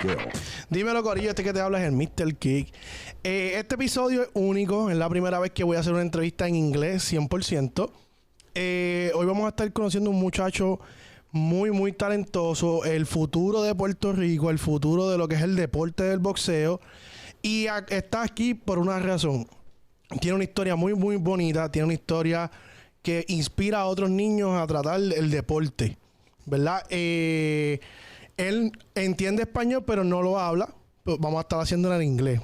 Kikeo. Dímelo, corillo, este que te habla es el Mr. Kik. Este episodio es único, es la primera vez que voy a hacer una entrevista en inglés 100%. Hoy vamos a estar conociendo un muchacho muy talentoso, el futuro de Puerto Rico, el futuro de lo que es el deporte del boxeo. Y está aquí por una razón. Tiene una historia muy bonita, tiene una historia que inspira a otros niños a tratar el deporte, ¿verdad? Él entiende español, pero no lo habla. Vamos a estar haciéndolo en inglés.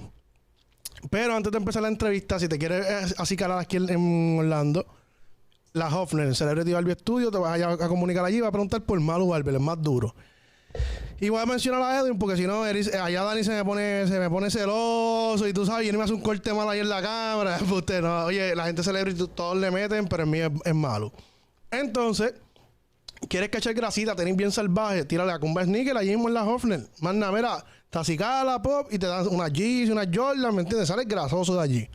Pero antes de empezar la entrevista, si te quieres acicalar aquí en Orlando, la Hofner, el Celebrity Barber Studio, te vas a comunicar allí y vas a preguntar por Malu Barber, el más duro. Y voy a mencionar a Edwin porque si no, allá Dani se me pone celoso y tú sabes, y él me hace un corte malo ahí en la cámara. Usted no, oye, la gente Celebrity todos le meten, pero el mío es malo. Entonces, ¿quieres cachar grasita? Tenés bien salvaje, tírale a Cumba Sneaker allí mismo en la Hofner. Más nada, mira, te acicala la pop y te dan unas Yeezy, unas Jordan, ¿me entiendes? Sales grasoso de allí.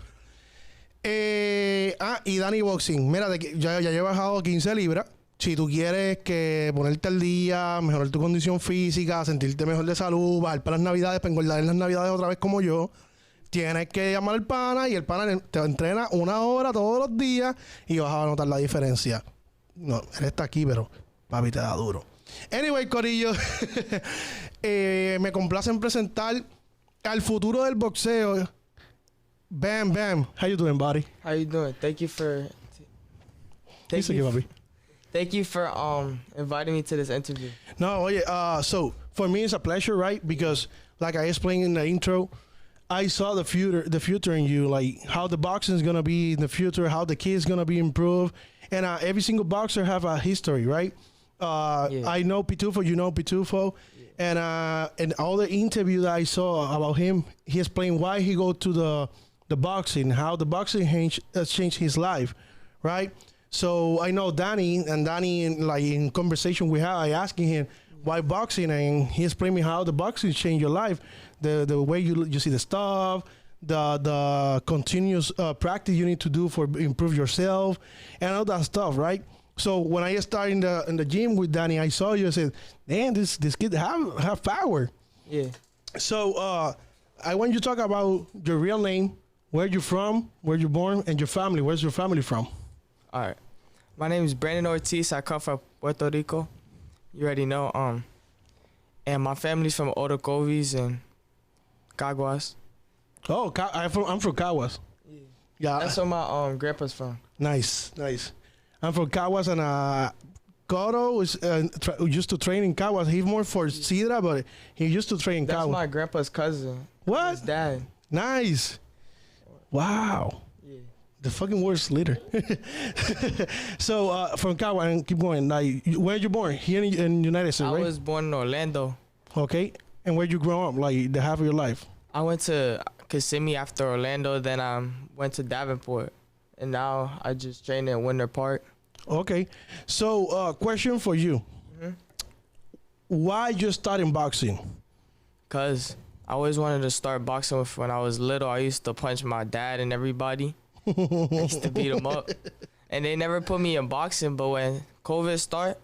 Y Dani Boxing. Mira, ya he bajado 15 libras. Si tú quieres que ponerte al día, mejorar tu condición física, sentirte mejor de salud, bajar para las navidades, para engordar en las navidades otra vez como yo, tienes que llamar al pana y el pana te entrena 1 hora todos los días y vas a notar la diferencia. No, él está aquí, pero papi te da duro. Anyway, corillo, me complace en presentar al futuro del boxeo. Bam. How you doing, buddy? How you doing? Thank you for inviting me to this interview. No, oye, so for me it's a pleasure, right? Because like I explained in the intro, I saw the future in you, like how the boxing is gonna be in the future, how the kid's gonna be improved, and every single boxer have a history, right? Yeah. I know Pitufo, you know Pitufo, yeah. And all the interview that I saw about him, he explained why he go to the boxing, how the boxing has changed his life, right? So I know Danny, like in conversation we had, I asking him why boxing, and he explained me how the boxing changed your life, the way you see the stuff, the continuous practice you need to do for improve yourself, and all that stuff, right? So when I started in the gym with Danny, I saw you and said, "Man, this kid have power." Yeah. So I want you to talk about your real name, where you're from, where you're born, and your family. Where's your family from? All right. My name is Brandon Ortiz. I come from Puerto Rico. You already know. And my family's from Orocovis and Caguas. Oh, I'm from Caguas. Yeah. That's where my grandpa's from. Nice. I'm from Caguas, and Coro used to train in Caguas. He's more for Sidra, but he used to train in Caguas. That's my grandpa's cousin. What? His dad. Nice. Wow. Yeah. The fucking worst leader. So from Caguas, and keep going. Like, where you born? Here in the United States, right? I was born in Orlando. Okay. And where you grow up? Like the half of your life? I went to Kissimmee after Orlando. Then I went to Davenport, and now I just train in Winter Park. Okay. So question for you. Mm-hmm. Why you started boxing? Cause I always wanted to start boxing when I was little. I used to punch my dad and everybody. I used to beat them up. And they never put me in boxing, but when COVID started,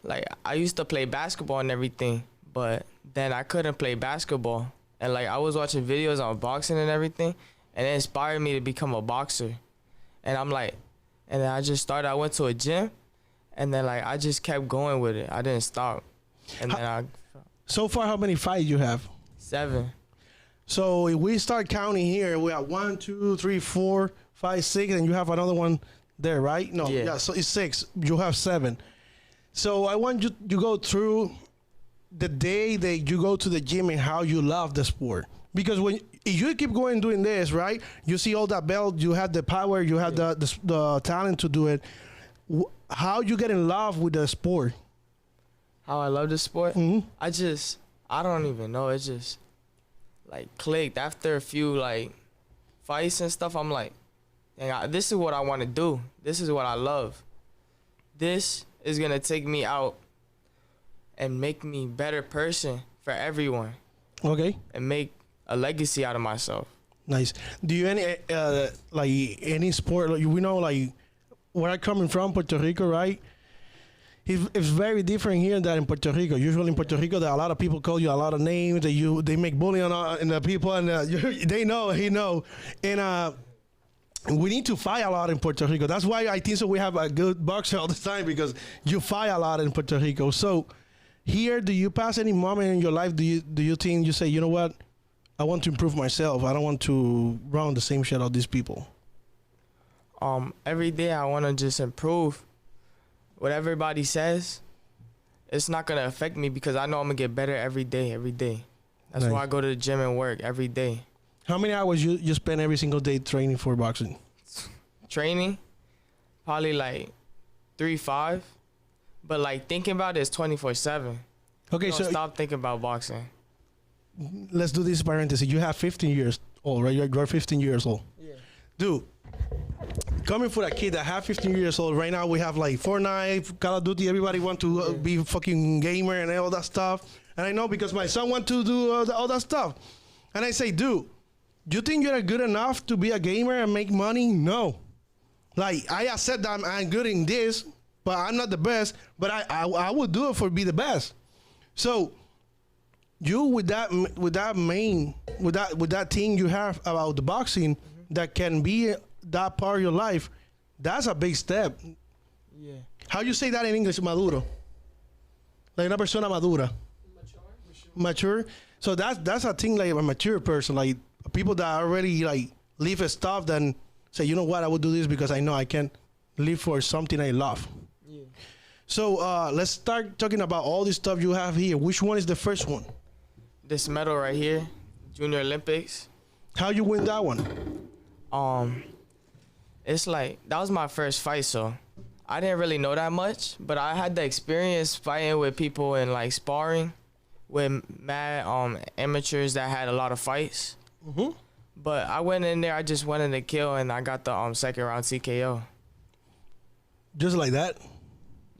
like, I used to play basketball and everything, but then I couldn't play basketball. And like, I was watching videos on boxing and everything, and it inspired me to become a boxer. And I'm like, and then I just started, I went to a gym, and then like, I just kept going with it. I didn't stop. And then so far, how many fights you have? 7. So if we start counting here, we have 1, 2, 3, 4, 5, 6, and you have another one there, right? No, yeah, so it's 6. You have 7. So I want you to go through the day that you go to the gym and how you love the sport. Because if you keep going doing this, right, you see all that belt, you have the power, you have the talent to do it. How you get in love with the sport? How I love the sport? Mm-hmm. I don't even know. It just like clicked after a few like fights and stuff. I'm like, dang, this is what I want to do. This is what I love. This is gonna take me out and make me a better person for everyone. Okay. And make a legacy out of myself. Nice. Do you any sport? Like, we know, like, where I'm coming from, Puerto Rico, right? It's very different here than in Puerto Rico. Usually in Puerto Rico, there are a lot of people call you a lot of names. They make bullying on the people, and they know, he know. And we need to fight a lot in Puerto Rico. That's why I think so we have a good boxer all the time, because you fight a lot in Puerto Rico. So here, do you pass any moment in your life, do you think you say, you know what, I want to improve myself. I don't want to run the same shit of these people. Every day I want to just improve. What everybody says, it's not going to affect me, because I know I'm going to get better every day. That's Nice. why I go to the gym and work every day. How many hours you spend every single day training for boxing? Training, probably like 3-5. But like thinking about it is 24/7. Okay, Don't so stop thinking about boxing. let's do this parenthesis. You have 15 years old, right? You're 15 years old. Yeah. Dude, coming for a kid that have 15 years old, right now we have like Fortnite, Call of Duty, everybody want to be fucking gamer and all that stuff. And I know because my son want to do all that stuff. And I say, dude, you think you're good enough to be a gamer and make money? No. Like, I accept that I'm good in this, but I'm not the best, but I would do it for be the best. So you with that thing you have about the boxing that can be that part of your life, that's a big step. Yeah. How you say that in English? Maduro. Like una persona madura. Mature. So that's a thing, like a mature person, like people that already like live a stuff, then say, you know what, I would do this because I know I can live for something I love. Yeah. So let's start talking about all this stuff you have here. Which one is the first one? This medal right here, Junior Olympics. How you win that one? It's like, that was my first fight, so I didn't really know that much, but I had the experience fighting with people and like sparring with mad amateurs that had a lot of fights. Mm-hmm. But I went in there, I just wanted to kill, and I got the second round TKO. Just like that?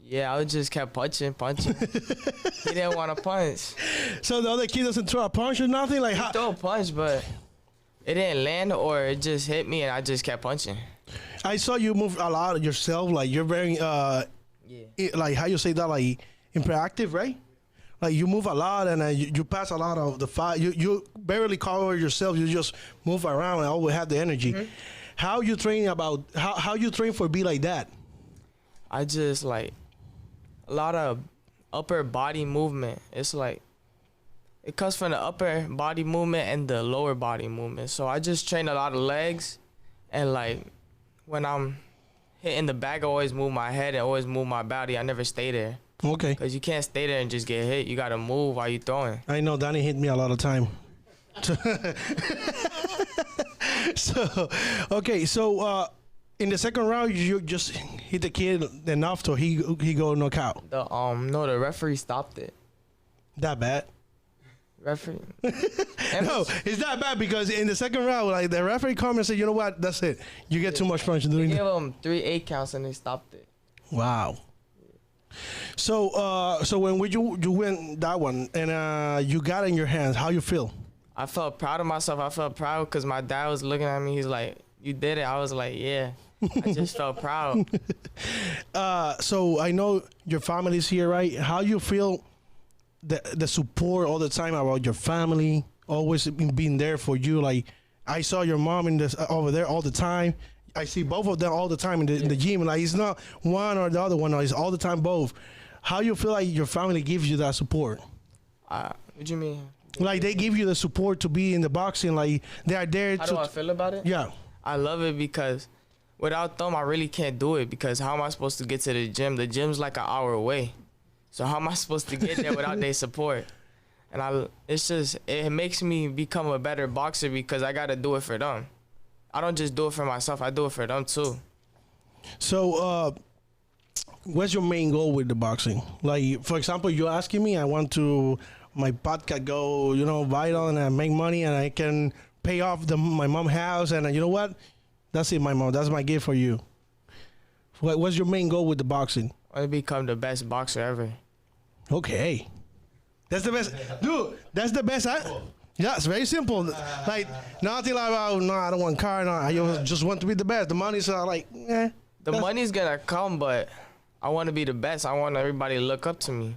Yeah, I just kept punching. He didn't want to punch. So the other kid doesn't throw a punch or nothing? Like, He threw a punch, but it didn't land, or it just hit me, and I just kept punching. I saw you move a lot yourself. Like, you're very, like, how you say that? Like, interactive, right? Like, you move a lot, and you pass a lot of the fight. You barely cover yourself. You just move around and always have the energy. Mm-hmm. How you train how you train for be like that? I just, like, a lot of upper body movement. It's like, it comes from the upper body movement and the lower body movement. So I just train a lot of legs, and like when I'm hitting the bag, I always move my head and always move my body. I never stay there. Okay. Because you can't stay there and just get hit. You got to move while you throwing. I know Danny hit me a lot of time. So, okay, so in the second round, you just hit the kid enough so he go knockout. The referee stopped it. That bad? Referee. No, it's not bad because in the second round, like the referee come and say, you know what, that's it. You get too much punch They doing gave that. him 3 8 counts and they stopped it. Wow. So when you win that one and you got it in your hands, how you feel? I felt proud of myself. I felt proud because my dad was looking at me. He's like, "You did it." I was like, "Yeah." I just felt proud. So I know your family's here, right? How you feel the support all the time about your family, always being there for you? Like, I saw your mom in this over there all the time. I see both of them all the time in the gym. Like, it's not one or the other one. It's all the time both. How you feel like your family gives you that support? What do you mean? Like, they give you the support to be in the boxing. Like, they are there. How do I feel about it? Yeah. I love it because without them, I really can't do it, because how am I supposed to get to the gym? The gym's like an hour away. So how am I supposed to get there without their support? And it makes me become a better boxer because I got to do it for them. I don't just do it for myself. I do it for them too. So, what's your main goal with the boxing? Like, for example, you're asking me, I want to, my podcast go, viral and I make money and I can pay off my mom's house. And you know what? That's it, my mom. That's my gift for you. What's your main goal with the boxing? I want to become the best boxer ever. Okay. That's the best. Dude, that's the best. Yeah, it's very simple. Like, nothing like, oh, no, I don't want a car. No, I just want to be the best. The money's like, The money's going to come, but I want to be the best. I want everybody to look up to me.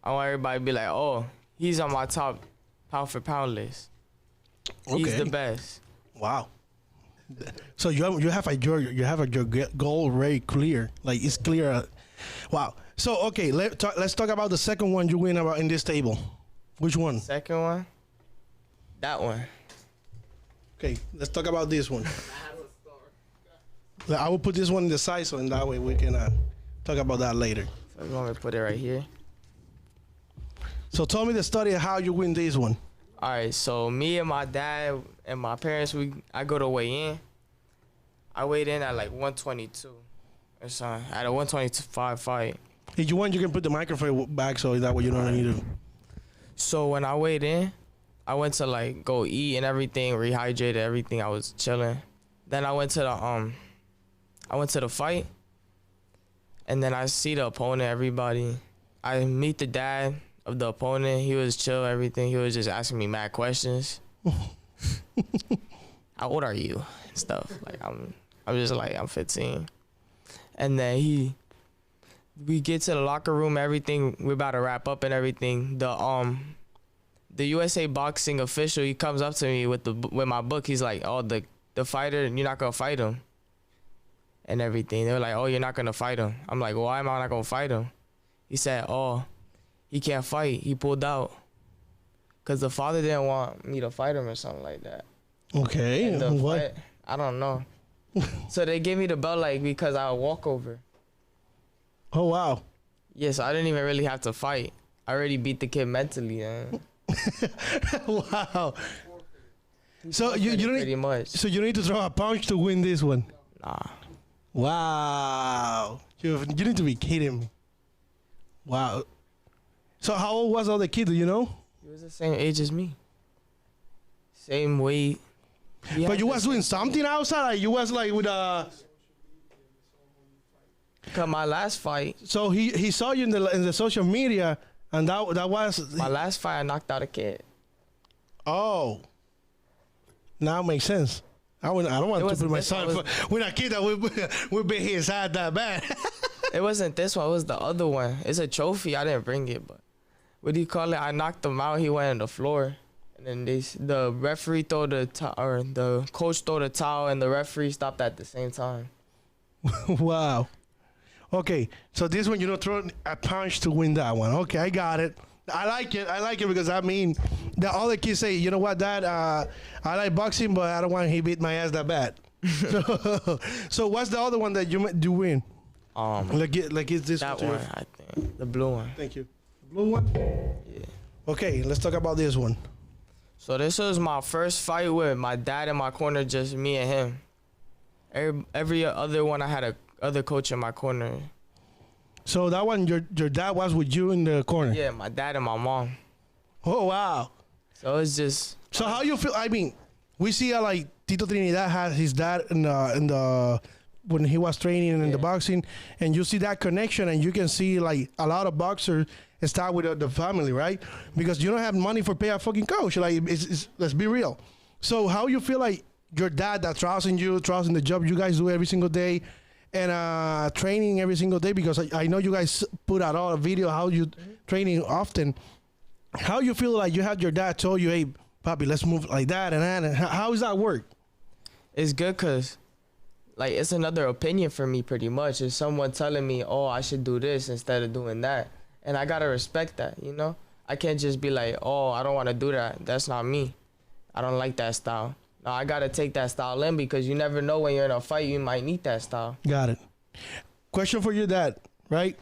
I want everybody to be like, oh, he's on my top pound for pound list. He's the best. Wow. So you have your goal very clear. Like it's clear. Wow. So okay, let's talk about the second one you win about in this table. Which one? Second one? That one. Okay, let's talk about this one. I will put this one in the side so in that way we can talk about that later. So you want me to put it right here? So tell me the story of how you win this one. All right, so me and my dad and my parents, I go to weigh in. I weighed in at like 122 or something. At a 125 fight. If you want, you can put the microphone back so that way you don't need to. So when I weighed in, I went to like go eat and everything, rehydrated everything. I was chilling. Then I went to the fight, and then I see the opponent, everybody. I meet the dad of the opponent. He was chill, everything. He was just asking me mad questions. How old are you? And stuff. Like I'm just like, I'm 15. And then we get to the locker room, everything. We're about to wrap up and everything. The USA boxing official, he comes up to me with my book. He's like, oh, the fighter, you're not gonna fight him. And everything. They were like, oh, you're not gonna fight him. I'm like, why am I not gonna fight him? He said, oh, he can't fight. He pulled out. Because the father didn't want me to fight him or something like that. Okay. And the fight, I don't know. So they gave me the belt like because I would walk over. Oh, wow. Yeah, so I didn't even really have to fight. I already beat the kid mentally. Wow. So you don't pretty much. So you need to throw a punch to win this one. Nah. Wow. You need to be kidding me. Wow. So how old was the other kid, do you know? He was the same age as me. Same weight. But you was doing something outside? Like you was like with Cause my last fight. So he saw you in the social media, and that was my last fight. I knocked out a kid. Oh. Now it makes sense. I don't want to put my son with a kid that would be his side that bad. It wasn't this one. It was the other one. It's a trophy. I didn't bring it, but what do you call it? I knocked him out. He went on the floor, and then the referee threw the coach threw the towel, and the referee stopped at the same time. Wow. Okay, so this one, throw a punch to win that one. Okay, I got it. I like it because I mean, the other kids say, you know what, Dad, I like boxing, but I don't want he beat my ass that bad. So what's the other one that you do win? Like it's this that one, I think, the blue one. Thank you. Blue one. Yeah. Okay, let's talk about this one. So this was my first fight with my dad in my corner, just me and him. Every other one, I had a other coach in my corner. So that one, your dad was with you in the corner? Yeah, my dad and my mom. Oh, wow. So it's just... So how you feel? I mean, we see like Tito Trinidad had his dad in the when he was training in the boxing, and you see that connection, and you can see like a lot of boxers start with the family, right? Because you don't have money for pay a fucking coach. Like, let's be real. So how you feel like your dad that trusts in you, trusts in the job you guys do every single day, and training every single day, because I know you guys put out all the video how you training often. How you feel like you had your dad told you, hey, Papi, let's move like that and that, and how does that work? It's good because, like, it's another opinion for me pretty much. It's someone telling me, oh, I should do this instead of doing that. And I got to respect that, you know? I can't just be like, oh, I don't want to do that. That's not me. I don't like that style. No, I got to take that style in because you never know when you're in a fight, you might need that style. Got it. Question for your dad, right?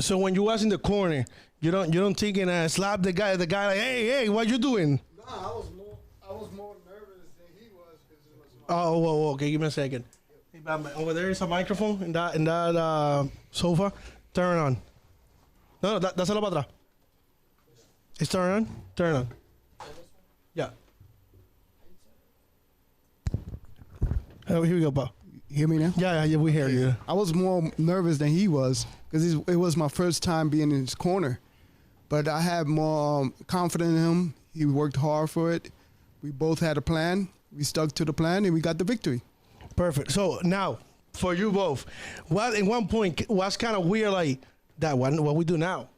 So when you was in the corner, you don't think and slap the guy like, hey, what you doing? No, I was more nervous than he was because it was my Oh, okay, give me a second. Hey, over there is a microphone in that sofa. Turn it on. No, dáselo para atrás. It's turn on? Turn on. Yeah. Oh, here we go, Bob. Hear me now? Yeah, we hear you. I was more nervous than he was because it was my first time being in his corner. But I had more confidence in him. He worked hard for it. We both had a plan. We stuck to the plan, and we got the victory. Perfect. So now, for you both, what in one point was kind of weird, like that one, what we do now?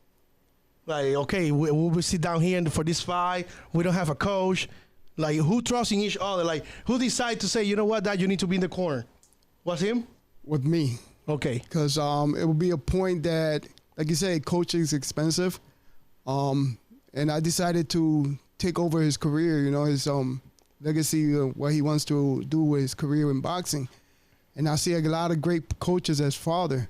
Like, okay, we sit down here for this fight. We don't have a coach. Like, who trusts in each other? Like, who decide to say, you know what, Dad, you need to be in the corner? Was him? With me. Okay. Because it would be a point that, like you said, coaching is expensive. And I decided to take over his career, you know, his legacy, what he wants to do with his career in boxing. And I see a lot of great coaches as father.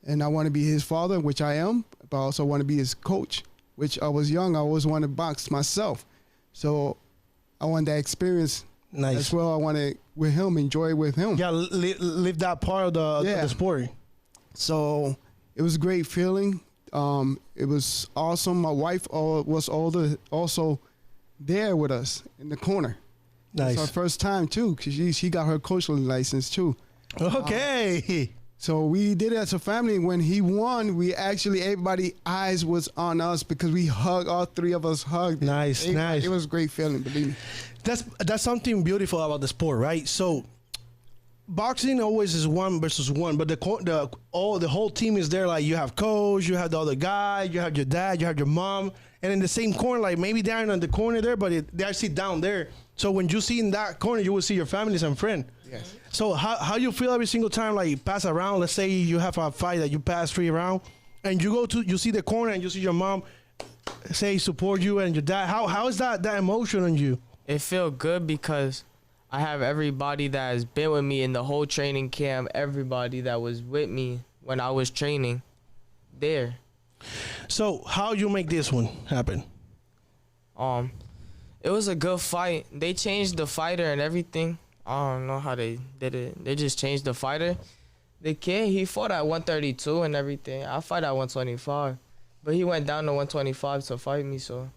And I want to be his father, which I am, but I also want to be his coach, which I was young. I always wanted to box myself. So I want that experience as well. I want to, with him, enjoy it with him. Yeah, live that part of the sport. So it was a great feeling. It was awesome. My wife was also there with us in the corner. Nice. It's our first time, too, because she got her coaching license, too. Okay. So we did it as a family. When he won, we actually, everybody eyes was on us because we hugged, all three of us hugged. Nice. It was a great feeling, believe me. That's something beautiful about the sport, right? So boxing always is 1 versus 1, but the whole team is there. Like, you have coach, you have the other guy, you have your dad, you have your mom, and in the same corner, like maybe they're in the corner there, but they actually down there. So when you see in that corner, you will see your families and friends. Yes. So how you feel every single time, like, pass around? Let's say you have a fight that you pass 3 rounds, and you see the corner and you see your mom say support you and your dad. How is that emotion on you? It feel good because I have everybody that has been with me in the whole training camp, everybody that was with me when I was training there. So how you make this one happen? It was a good fight. They changed the fighter and everything. I don't know how they did it. They just changed the fighter. The kid, he fought at 132 and everything. I fight at 125. But he went down to 125 to fight me, so.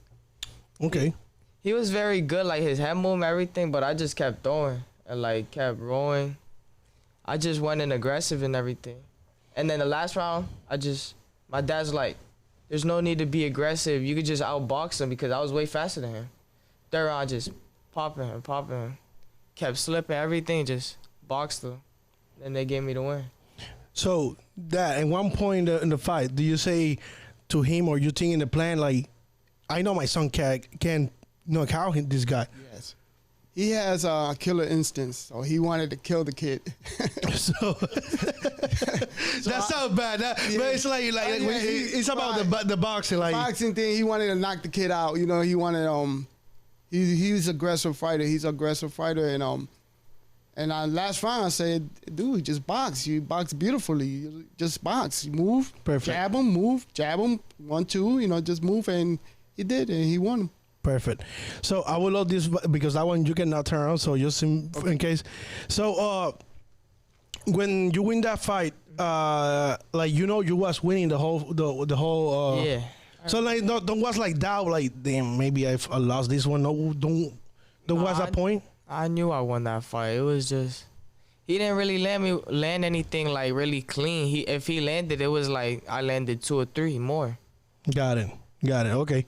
Okay. He was very good, like his head movement, everything, but I just kept throwing and like kept rolling. I just went in aggressive and everything. And then the last round, my dad's like, there's no need to be aggressive. You could just outbox him because I was way faster than him. Third round, just popping him. Kept slipping, everything, just boxed him. Then they gave me the win. So that at one point in the fight, do you say to him or you think in the plan, like, I know my son can knock out this guy? Yes. He has a killer instinct, so he wanted to kill the kid. so that sounds bad. But it's like it's about the boxing. Like, boxing thing, he wanted to knock the kid out. You know, he wanted he's an aggressive fighter. He's an aggressive fighter, and last round I said, dude, just box. You box beautifully. You just box. You move. Perfect. Jab him, move. Jab him. 1, 2. You know, just move, and he did, and he won. Perfect. So I will load this because that one you cannot turn around. So just in case. So when you win that fight, like, you know, you was winning the whole. Yeah. So like, don't was like doubt, like, damn, maybe I lost this one. No, don't was that point. I knew I won that fight. It was just, he didn't really land anything like really clean. If he landed, it was like I landed 2 or 3 more. Got it. Okay.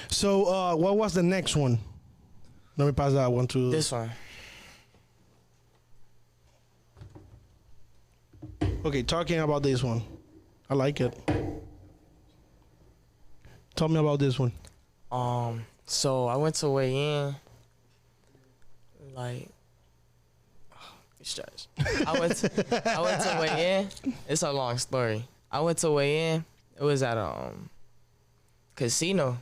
So what was the next one? Let me pass that one to this one. Okay, talking about this one. I like it. Tell me about this one. So I went to weigh in. Like, stress. I went to weigh in. It's a long story. I went to weigh in. It was at casino.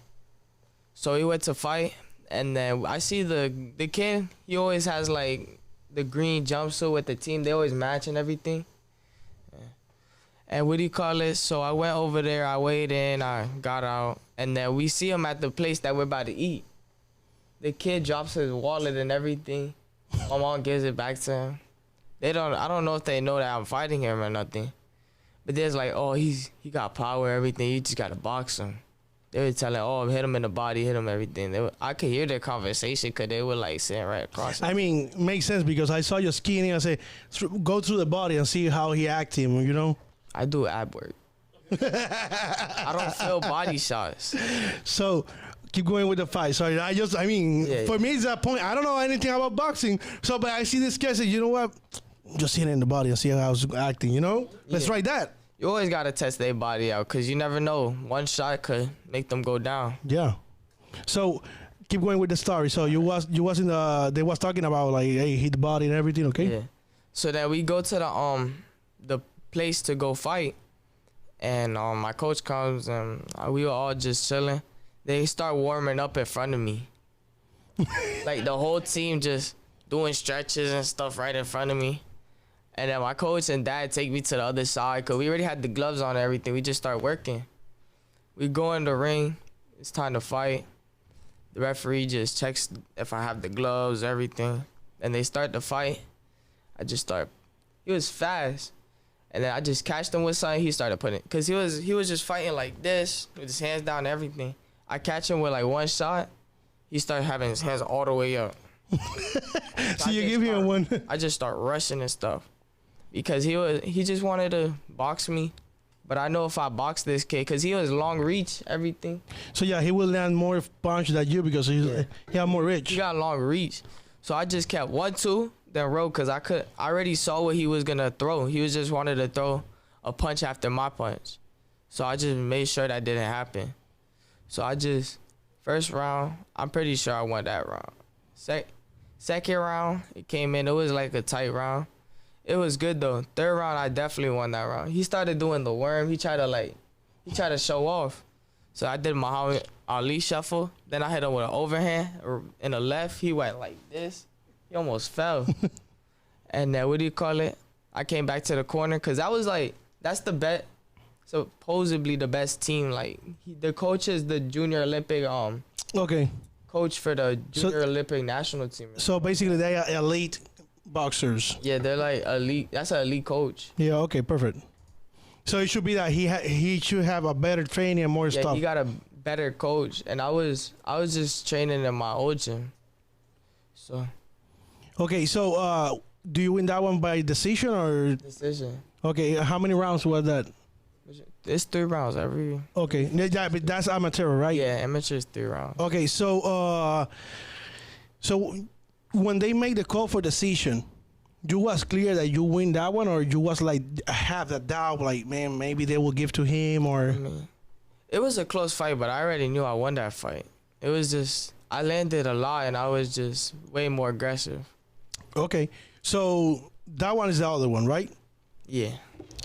So he went to fight, and then I see the kid. He always has like the green jumpsuit with the team. They always match and everything. And what do you call it? So I went over there. I weighed in. I got out, and then we see him at the place that we're about to eat. The kid drops his wallet and everything. My mom gives it back to him. I don't know if they know that I'm fighting him or nothing. But there's like, oh, he got power, everything. You just gotta box him. They were telling, oh, hit him in the body, hit him everything. I could hear their conversation because they were like sitting right across him. I mean, makes sense because I saw your skinny. I say, go through the body and see how he acting. You know. I do ab work. I don't feel body shots. So keep going with the fight. Sorry, for me, it's that point. I don't know anything about boxing. So, but I see this guy say, you know what? just hitting the body and see how I was acting, you know? Let's try that. You always gotta test their body out because you never know. One shot could make them go down. Yeah. So keep going with the story. So you was in the, they was talking about like, hey, hit the body and everything, okay? Yeah. So then we go to the place to go fight, and my coach comes and we were all just chilling. They start warming up in front of me. Like the whole team just doing stretches and stuff right in front of me. And then my coach and dad take me to the other side because we already had the gloves on and everything. We just start working. We go in the ring. It's time to fight. The referee just checks if I have the gloves, everything. And they start the fight. I just start. He was fast. And then I just catched him with something. He started putting it. Because he was just fighting like this with his hands down and everything. I catch him with like one shot. He started having his hands all the way up. So you give him one. I just start rushing and stuff. Because he just wanted to box me. But I know if I box this kid, because he was long reach, everything. So yeah, he will land more punch than you because he had more reach. He got long reach. So I just kept 1-2, then rode because I already saw what he was going to throw. He was just wanted to throw a punch after my punch. So I just made sure that didn't happen. So first round, I'm pretty sure I won that round. Second round, it came in. It was like a tight round. It was good though. Third round, I definitely won that round. He started doing the worm. He tried to show off. So I did Muhammad Ali shuffle. Then I hit him with an overhand in the left. He went like this. He almost fell. And then what do you call it? I came back to the corner because that's the bet. Supposedly the best team. Like the coach is the Junior Olympic coach for the Junior Olympic national team. So basically they are elite boxers. Yeah, they're like elite. That's an elite coach. Yeah, okay, perfect. So it should be that he should have a better training and more stuff. Yeah, he got a better coach, and I was just training in my old gym. So. Okay, so do you win that one by decision or? Decision. Okay, how many rounds was that? It's 3 rounds every. Okay, yeah, but that's amateur, right? Yeah, amateur is 3 rounds. Okay, so when they made the call for decision, you was clear that you win that one, or you was like have the doubt, like man, maybe they will give to him, or? I mean, it was a close fight, but I already knew I won that fight. It was just I landed a lot, and I was just way more aggressive. Okay, so that one is the other one, right? Yeah.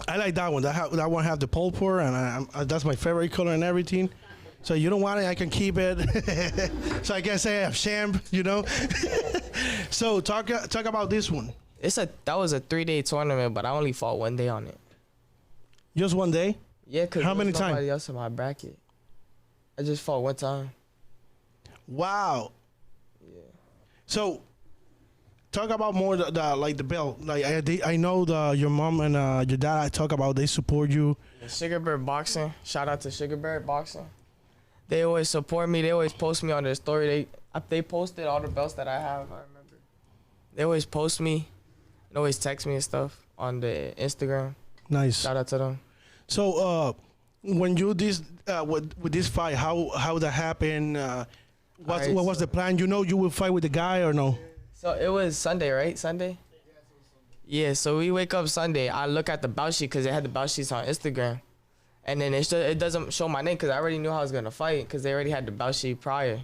I like that one. That one have the pulper, and that's my favorite color and everything. So you don't want it, I can keep it. So I guess I have champ, you know. So talk about this one. That was a 3-day tournament, but I only fought 1 day on it. Just 1 day? Yeah, cause how many times? Nobody else in my bracket. I just fought 1 time. Wow. Yeah. So talk about more the belt. Like I know your mom and your dad. I talk about they support you. Sugarbird Boxing. Shout out to Sugarbird Boxing. They always support me. They always post me on their story. They posted all the belts that I have. I remember. They always post me, and always text me and stuff on the Instagram. Nice. Shout out to them. So when you with this fight, how that happened? What was the plan? You know you will fight with the guy or no? So it was Sunday, right? Sunday? Yeah, so we wake up Sunday. I look at the bout sheet because they had the bout sheets on Instagram. And then it doesn't show my name because I already knew I was going to fight because they already had the bout sheet prior.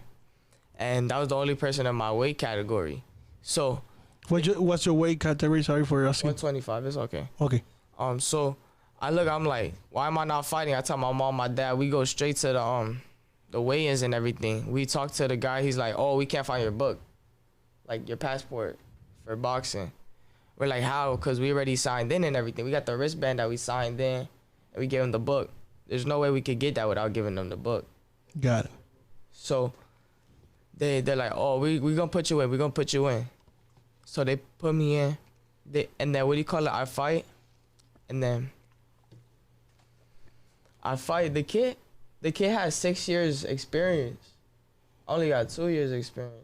And that was the only person in my weight category. So. What's your weight category? Sorry for asking. 125. It's okay. Okay. So I'm like, why am I not fighting? I tell my mom, my dad, we go straight to the weigh-ins and everything. We talk to the guy. He's like, oh, we can't find your book. Like your passport for boxing. We're like, how? Because we already signed in and everything. We got the wristband that we signed in, and we gave them the book. There's no way we could get that without giving them the book. Got it. So they're like, oh, we gonna put you in. We're gonna put you in. So they put me in. And then what do you call it? I fight. And then I fight the kid. The kid has 6 years experience. I only got 2 years experience.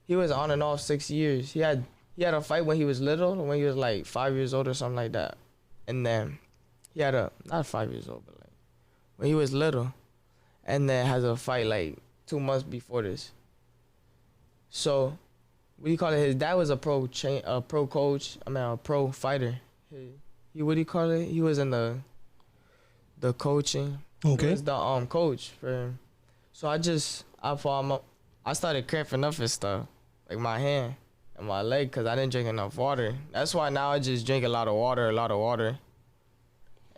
He was on and off 6 years. He had a fight when he was little, when he was like 5 years old or something like that. And then he had not 5 years old, but like when he was little. And then has a fight like 2 months before this. So what do you call it? His dad was a pro coach. I mean, a pro fighter. He what do you call it? He was in the coaching. Okay. He was the coach for him. So I started cramping up and stuff, like my hand and my leg, because I didn't drink enough water. That's why now I just drink a lot of water.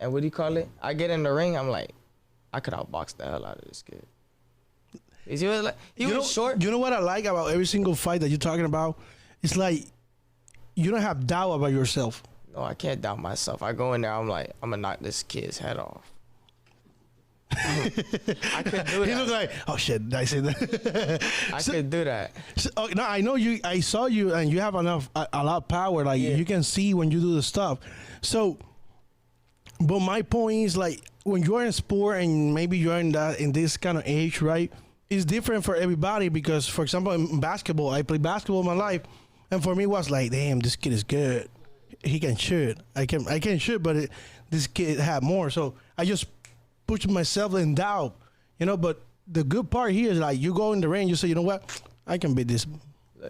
And what do you call it? I get in the ring, I'm like, I could outbox the hell out of this kid. He was short. You know what I like about every single fight that you're talking about? It's like you don't have doubt about yourself. No, I can't doubt myself. I go in there, I'm like, I'm going to knock this kid's head off. I could do that. He looked like, oh shit, did I say that? I could do that. So, no, I know you. I saw you, and you have a lot of power. Like you can see when you do the stuff. So, but my point is like when you're in sport and maybe you're in this kind of age, right? It's different for everybody because, for example, in basketball, I played basketball in my life, and for me, it was like, damn, this kid is good. He can shoot. I can shoot, but this kid had more. So I just put myself in doubt, But the good part here is like you go in the ring, you say, you know what, I can beat this.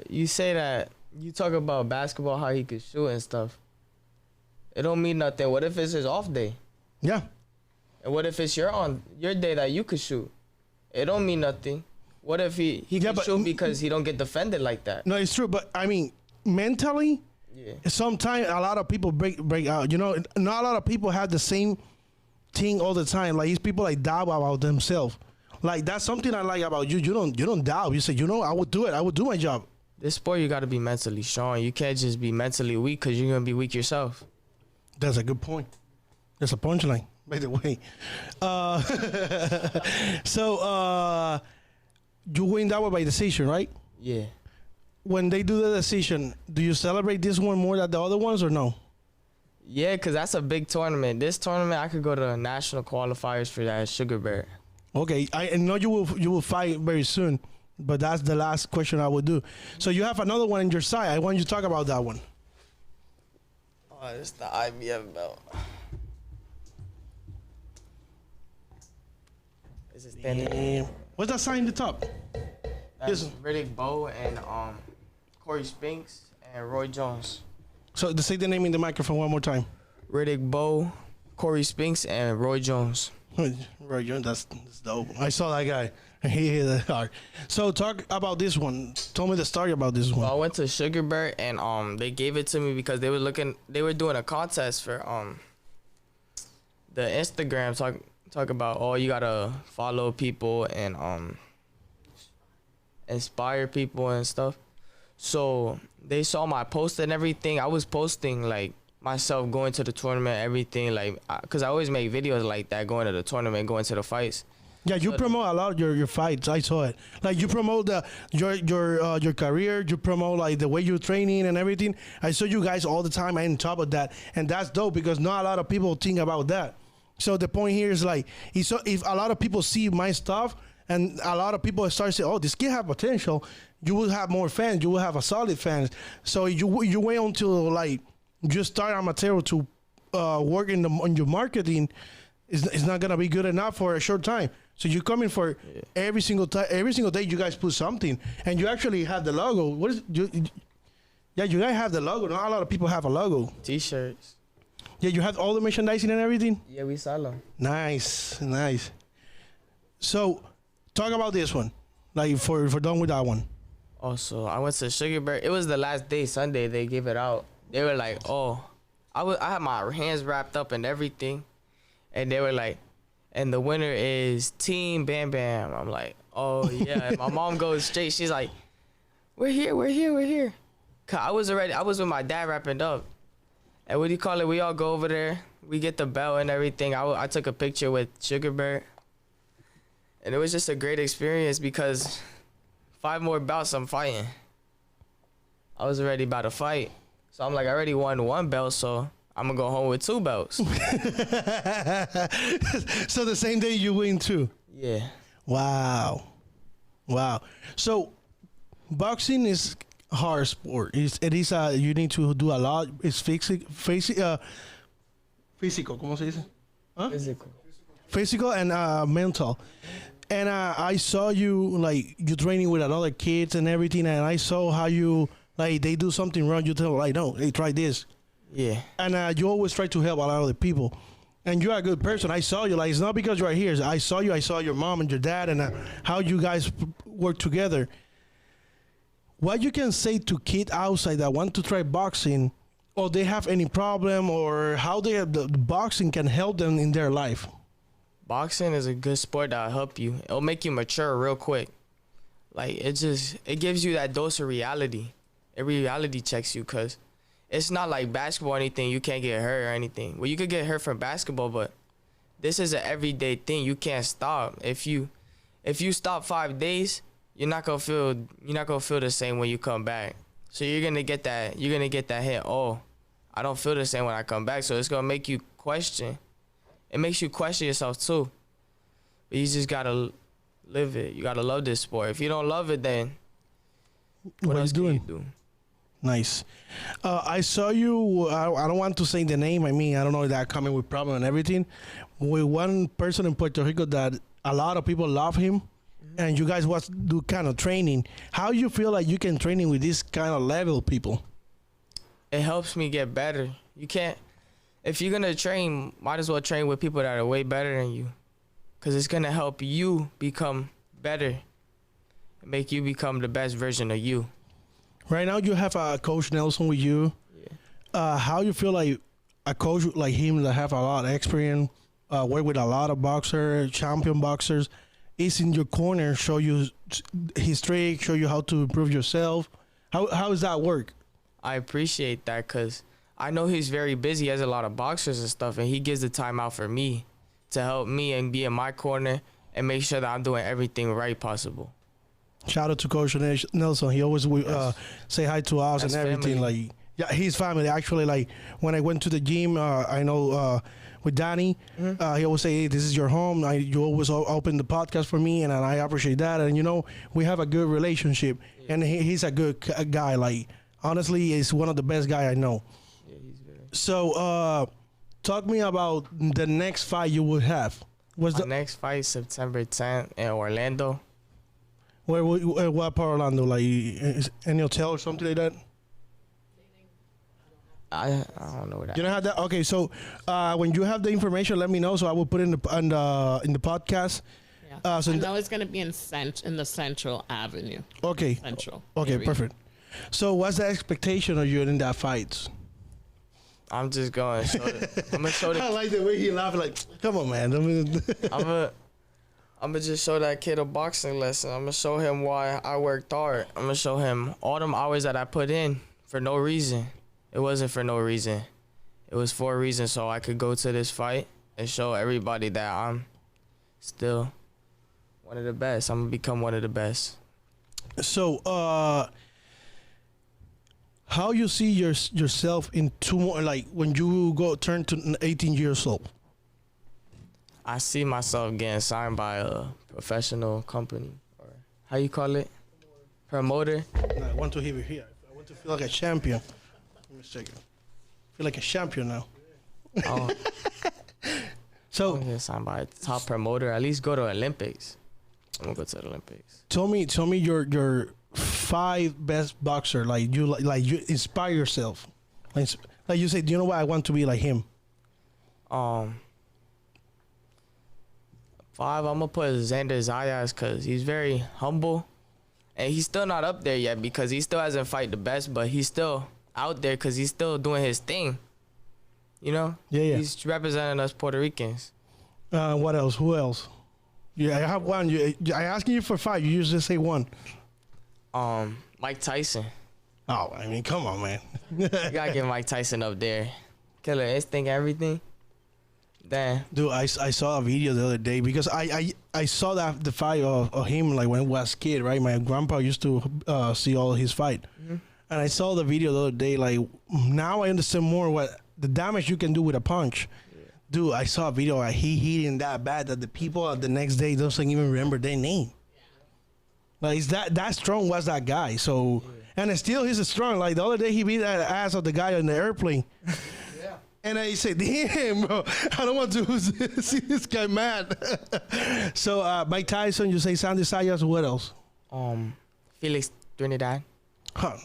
You say that you talk about basketball, how he could shoot and stuff. It don't mean nothing. What if it's his off day? Yeah. And what if it's your day that you could shoot? It don't mean nothing. What if he can shoot because he don't get defended like that? No, it's true, but I mean mentally. Yeah. Sometimes a lot of people break out. Not a lot of people have the same thing all the time. Like these people like doubt about themselves. Like that's something I like about you. You don't doubt. You say, I would do it. I would do my job. This sport, you got to be mentally strong. You can't just be mentally weak because you're gonna be weak yourself. That's a good point. That's a punchline, by the way. So you win that one by decision, right? Yeah. When they do the decision, do you celebrate this one more than the other ones or no? Yeah, because that's a big tournament. This tournament, I could go to national qualifiers for that Sugar Bear. Okay, I know you will fight very soon, but that's the last question I will do. So you have another one in your side. I want you to talk about that one. Oh, it's the IBF belt. Is it standing? What's that sign in the top? That's Riddick Bowe and Corey Spinks and Roy Jones. So say the name in the microphone one more time. Riddick Bowe, Corey Spinks, and Roy Jones. Roy Jones, that's dope. I saw that guy. He hit it hard. So talk about this one. Tell me the story about this one. Well, I went to Sugar Bear and they gave it to me because they were doing a contest for the Instagram talk about you gotta follow people and inspire people and stuff. So they saw my post and everything. I was posting like myself going to the tournament, everything, like because I always make videos like that, going to the tournament, going to the fights. Yeah, you promote a lot of your fights. I saw it. Like you promote your career. You promote like the way you're training and everything. I saw you guys all the time on top of that, and that's dope because not a lot of people think about that. So the point here is like, if a lot of people see my stuff and a lot of people start saying, "Oh, this kid have potential," you will have more fans. You will have a solid fans. So you wait until like you start on material to work on your marketing. It's not gonna be good enough for a short time. So you come in for every single day. You guys put something, and you actually have the logo. What is you guys have the logo. Not a lot of people have a logo. T-shirts. Yeah, you have all the merchandising and everything. Yeah, we sell them. Nice. So, talk about this one. Like for done with that one. Also, I went to Sugar Bear. It was the last day, Sunday. They gave it out. They were like, "Oh," I had my hands wrapped up and everything, and they were like, "And the winner is Team Bam Bam." I'm like, "Oh yeah." And my mom goes straight. She's like, "We're here." Cause I was with my dad wrapping up. And what do you call it? We all go over there. We get the belt and everything. I took a picture with Sugar Bear. And it was just a great experience because 5 more bouts I'm fighting. I was already about to fight. So I'm like, I already won 1 belt, so I'm going to go home with 2 belts. So the same day you win 2? Yeah. Wow. So boxing is hard sport. It is you need to do a lot. It's physical. ¿Cómo se dice? Huh? Physical and mental. And I saw you like you training with other kids and everything, and I saw how you Like they do something wrong, you tell them, like, no, hey, try this. Yeah. And you always try to help a lot of the people. And you're a good person. I saw you. Like, it's not because you're here. I saw you. I saw your mom and your dad and how you guys work together. What you can say to kids outside that want to try boxing, or they have any problem, or how the boxing can help them in their life? Boxing is a good sport that'll help you. It'll make you mature real quick. Like, it gives you that dose of reality. It reality checks you, because it's not like basketball or anything. You can't get hurt or anything. Well, you could get hurt from basketball, but this is an everyday thing. You can't stop. If you stop 5 days, you're not gonna feel the same when you come back. So you're gonna get that hit. Oh, I don't feel the same when I come back. So it's gonna make you question. It makes you question yourself too. But you just gotta live it. You gotta love this sport. If you don't love it, then what else can you do? Nice. I saw you. I don't want to say the name. I mean, I don't know if that coming with problem and everything. With one person in Puerto Rico that a lot of people love him, and you guys do kind of training. How you feel like you can training with this kind of level people? It helps me get better. You can't. If you're gonna train, might as well train with people that are way better than you, because it's gonna help you become better, and make you become the best version of you. Right now, you have Coach Nelson with you. Yeah. How you feel like a coach like him that have a lot of experience, work with a lot of boxers, champion boxers, is in your corner, show you his trick, show you how to improve yourself. How does that work? I appreciate that, because I know he's very busy. He has a lot of boxers and stuff, and he gives the time out for me to help me and be in my corner and make sure that I'm doing everything right possible. Shout out to Coach Nelson. He always say hi to us. That's and everything. Family. Like, yeah, his family. Actually, like when I went to the gym, I know with Danny, he always say, hey, this is your home. You always open the podcast for me, and I appreciate that. And, you know, we have a good relationship. Yeah. And he's a good guy. Like, honestly, he's one of the best guy I know. Yeah, he's very. So, talk me about the next fight you would have. The next fight, September 10th in Orlando. What part of Orlando? Like any hotel or something like that? I don't know that. You don't have that? Okay, so when you have the information, let me know, so I will put it in the podcast. Yeah. So I know it's going to be in the Central Avenue. Okay. Central. Okay, area. Perfect. So what's the expectation of you in that fight? I'm just going to show I like the way he laughed. Like, come on, man. I'm gonna just show that kid a boxing lesson. I'm gonna show him why I worked hard. I'm gonna show him all them hours that I put in for no reason. It wasn't for no reason. It was for a reason, so I could go to this fight and show everybody that I'm still one of the best. I'm gonna become one of the best. So, how you see yourself in 2 more, like when you turn to 18 years old? I see myself getting signed by a professional company, or how you call it? Promoter. No, I want to hear it here. I want to feel like a champion. Give me a second. Feel like a champion now. Oh. So, I'm gonna get signed by a top promoter. At least go to Olympics. I'm gonna go to the Olympics. Tell me your 5 best boxer. Like you inspire yourself. Like you say, do you know what, I want to be like him? 5, I'm gonna put Xander Zayas, because he's very humble, and he's still not up there yet because he still hasn't fight the best, but he's still out there because he's still doing his thing. You know? Yeah. He's representing us Puerto Ricans. What else? Who else? Yeah, I have one. I asking you for 5. You usually say 1. Mike Tyson. Oh, I mean, come on, man. You gotta get Mike Tyson up there. Killer instinct, everything. Damn. Dude, I saw a video the other day because I saw the fight of him like when I was a kid, right? My grandpa used to see all his fight. Mm-hmm. And I saw the video the other day. Like, now I understand more what the damage you can do with a punch. Yeah. Dude, I saw a video like he hitting that bad that the people the next day doesn't even remember their name. Yeah. Like, that strong was that guy. So, yeah. And still he's strong. Like, the other day he beat that ass of the guy on the airplane. And I said, damn, bro, I don't want to see this guy mad. So, Mike Tyson, you say Sandy Sayas, what else? Felix Trinidad. Huh.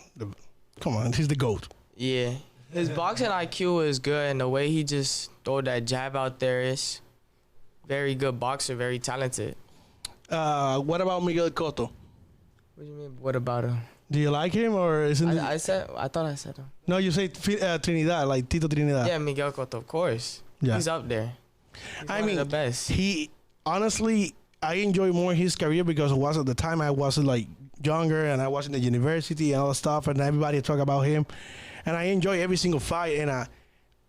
Come on, he's the GOAT. Yeah. His boxing IQ is good, and the way he just throw that jab out there is very good boxer, very talented. What about Miguel Cotto? What do you mean? What about him? Do you like him or isn't it? I thought I said him. No, you say Trinidad, like Tito Trinidad. Yeah, Miguel Cotto, of course. Yeah. He's up there. He's I one mean, of the best. He honestly, I enjoy more his career because it was at the time I was like younger and I was in the university and all that stuff, and everybody talk about him, and I enjoy every single fight. And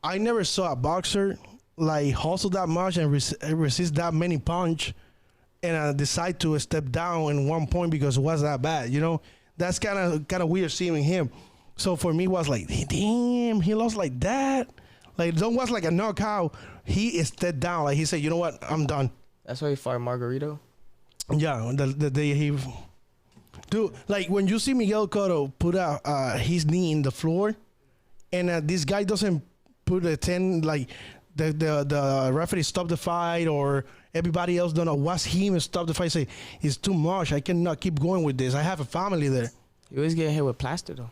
I never saw a boxer like hustle that much and resist that many punch, and decide to step down in one point because it was that bad. You know, that's kind of weird seeing him. So for me, it was like, damn, he lost like that. Like, don't was like a knockout. He stepped down. Like, he said, you know what? I'm done. That's why he fought Margarito. Yeah, the day he... Dude, like, when you see Miguel Cotto put his knee in the floor, and this guy doesn't put a 10, like, the referee stop the fight, or everybody else don't know what's him and stop the fight, say, it's too much. I cannot keep going with this. I have a family there. You always get hit with plaster, though.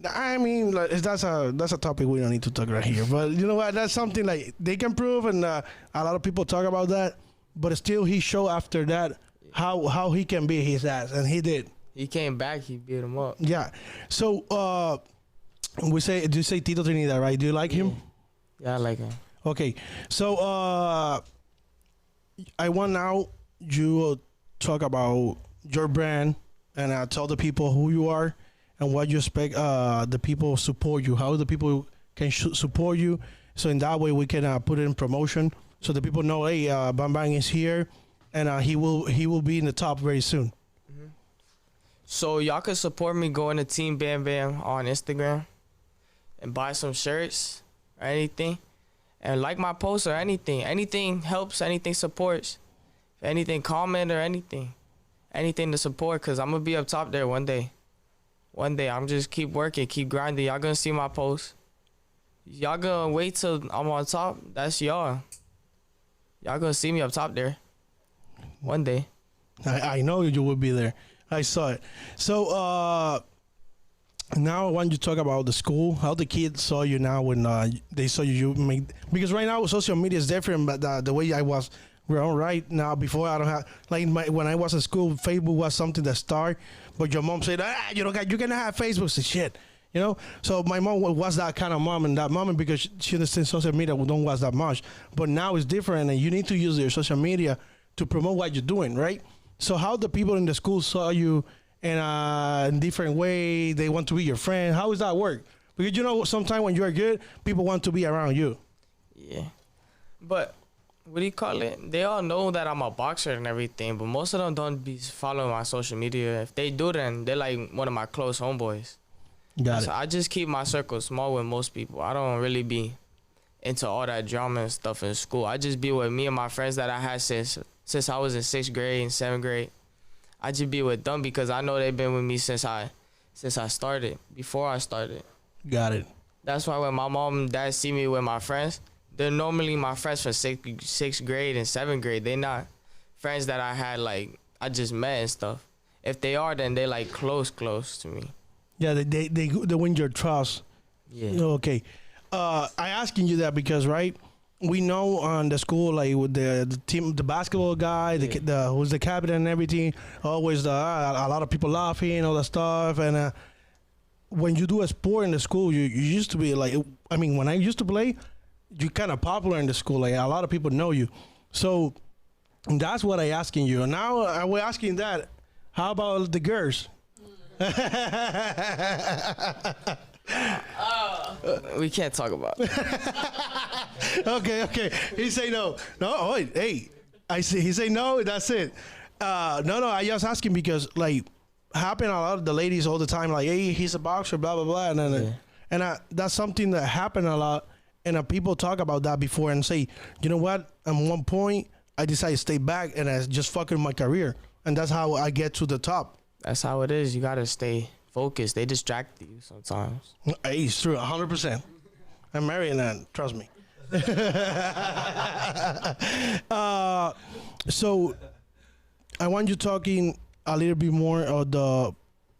I mean, like, that's a topic we don't need to talk right here. But you know what? That's something like they can prove, and a lot of people talk about that. But still, he showed after that how he can beat his ass, and he did. He came back. He beat him up. Yeah. So do you say Tito Trinidad, right? Do you like him? Yeah, I like him. Okay. So I want now you talk about your brand and tell the people who you are. And what you expect the people support you, how the people can support you. So in that way we can put it in promotion so the people know, hey, Bang Bang is here, and he will be in the top very soon. Mm-hmm. So y'all can support me going to Team Bam Bam on Instagram and buy some shirts or anything, and like my post or anything. Anything helps, anything supports. If anything, comment or anything to support, because I'm going to be up top there one day. One day, I'm just keep working, keep grinding. Y'all gonna see my posts. Y'all gonna wait till I'm on top. That's y'all. Y'all gonna see me up top there. One day. I know you will be there. I saw it. So now I want you to talk about the school. How the kids saw you now when they saw you make. Because right now social media is different, but the way I was. We're all right now. Before I don't have when I was in school, Facebook was something that started. But your mom said, you cannot have Facebook. I said, shit, you know. So my mom was that kind of mom in that moment because she understands social media don't watch that much. But now it's different, and you need to use your social media to promote what you're doing, right? So how the people in the school saw you in different way, they want to be your friend. How does that work? Because you know, sometimes when you're good, people want to be around you. Yeah, but. What do you call it? They all know that I'm a boxer and everything, but most of them don't be following my social media. If they do, then they're like one of my close homeboys. Got it. I just keep my circle small with most people. I don't really be into all that drama and stuff in school. I just be with me and my friends that I had since I was in 6th grade and 7th grade. I just be with them because I know they've been with me since I started, before I started. Got it. That's why when my mom and dad see me with my friends, they're normally my friends from 6th grade and 7th grade. They're not friends that I had, like, I just met and stuff. If they are, then they like close to me. Yeah, they win your trust. Yeah. Okay. I asking you that because, right, we know on the school, like with the team, the basketball guy, the who's the captain and everything, always a lot of people laughing, all that stuff. And when you do a sport in the school, you used to be like, I mean, when I used to play, you're kind of popular in the school. Like a lot of people know you. So that's what I asking you. Now we're asking that. How about the girls? We can't talk about it. Okay. He say no. No, wait, hey. He say no, that's it. No, I just asking because like happen a lot of the ladies all the time, like, hey, he's a boxer, blah blah blah, and then that's something that happened a lot. And people talk about that before and say, you know what? At one point, I decided to stay back and I just fucking my career. And that's how I get to the top. That's how it is. You got to stay focused. They distract you sometimes. Hey, it's true, 100%. I'm married and trust me. So I want you talking a little bit more of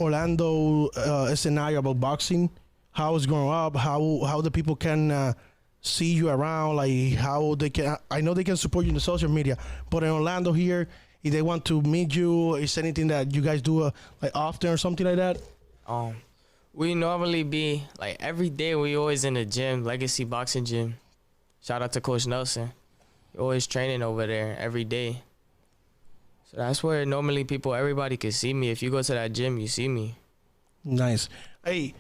Orlando scenario about boxing, how it's growing up, how the people can see you around, like how they can. I know they can support you in the social media, but in Orlando here, if they want to meet you, is anything that you guys do like often or something like that? We normally be like every day. We always in the gym, Legacy Boxing Gym. Shout out to Coach Nelson. He always training over there every day. So that's where normally everybody can see me. If you go to that gym, you see me. Nice. Hey,